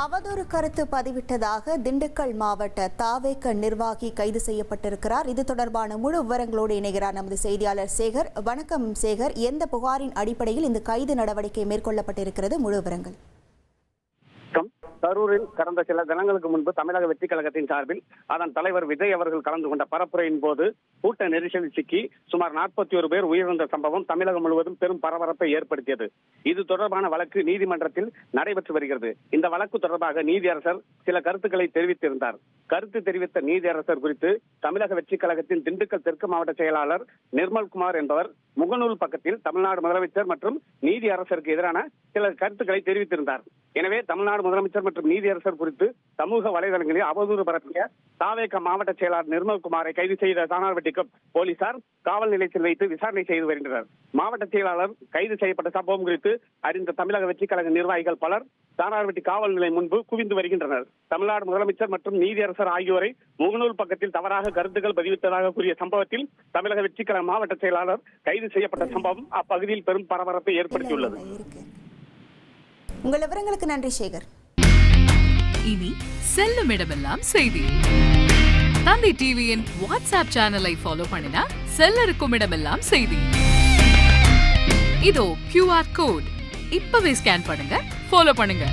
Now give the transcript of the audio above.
அவதூறு கருத்து பதிவிட்டதாக திண்டுக்கல் மாவட்ட தாவேக நிர்வாகி கைது செய்யப்பட்டிருக்கிறார். இது தொடர்பான முழு விவரங்களோடு இணைகிறார் நமது செய்தியாளர் சேகர். வணக்கம் சேகர், எந்த புகாரின் அடிப்படையில் இந்த கைது நடவடிக்கை மேற்கொள்ளப்பட்டிருக்கிறது? முழு விவரங்கள். கரூரில் கடந்த சில தினங்களுக்கு முன்பு தமிழக வெற்றி கழகத்தின் சார்பில் அதன் தலைவர் விஜய் அவர்கள் கலந்து கொண்ட பரப்புரையின் போது கூட்ட நெரிசலில் சிக்கி சுமார் 41 பேர் உயிரிழந்த சம்பவம் தமிழகம் முழுவதும் பெரும் பரபரப்பை ஏற்படுத்தியது. இது தொடர்பான வழக்கு நீதிமன்றத்தில் நடைபெற்று வருகிறது. இந்த வழக்கு தொடர்பாக நீதியரசர் சில கருத்துக்களை தெரிவித்திருந்தார். கருத்து தெரிவித்த நீதியரசர் குறித்து தமிழக வெற்றி கழகத்தின் திண்டுக்கல் தெற்கு மாவட்ட செயலாளர் நிர்மல்குமார் என்பவர் முகநூல் பக்கத்தில் தமிழ்நாடு முதலமைச்சர் மற்றும் நீதியரசருக்கு எதிரான சில கருத்துக்களை தெரிவித்திருந்தார். எனவே தமிழ்நாடு முதலமைச்சர் மற்றும் நீதியரசர் குறித்து சமூக வலைதளங்களில் அவதூறு பரப்பிய தாவேக மாவட்ட செயலாளர் நிர்மல்குமாரை கைது செய்த சானார்பட்டி போலீசார் காவல் நிலையத்தில் வைத்து விசாரணை செய்து வருகின்றனர். மாவட்ட செயலாளர் கைது செய்யப்பட்ட சம்பவம் குறித்து அறிந்த தமிழக வெற்றி கழக நிர்வாகிகள் பலர் சானார்பட்டி காவல் நிலையம் முன்பு குவிந்து வருகின்றனர். தமிழ்நாடு முதலமைச்சர் மற்றும் நீதியரசர் ஆகியோரை முகநூல் பக்கத்தில் தவறாக கருத்துக்கள் பதிவித்ததாக கூறிய சம்பவத்தில் தமிழக வெற்றி கழக மாவட்ட செயலாளர் கைது செய்யப்பட்ட சம்பவம் அப்பகுதியில் பெரும் பரபரப்பை ஏற்படுத்தியுள்ளது. உங்கள் விவரங்களுக்கு நன்றி சேகர். இனி செல்லும் இடமெல்லாம் செய்தி. தந்தி டிவியின் வாட்ஸ்அப் சேனலை ஃபாலோ பண்ணினா செல்லருக்கும் இடமெல்லாம் செய்தி. இதோ QR கோட் இப்பவே ஸ்கேன் பண்ணுங்க, ஃபாலோ பண்ணுங்க.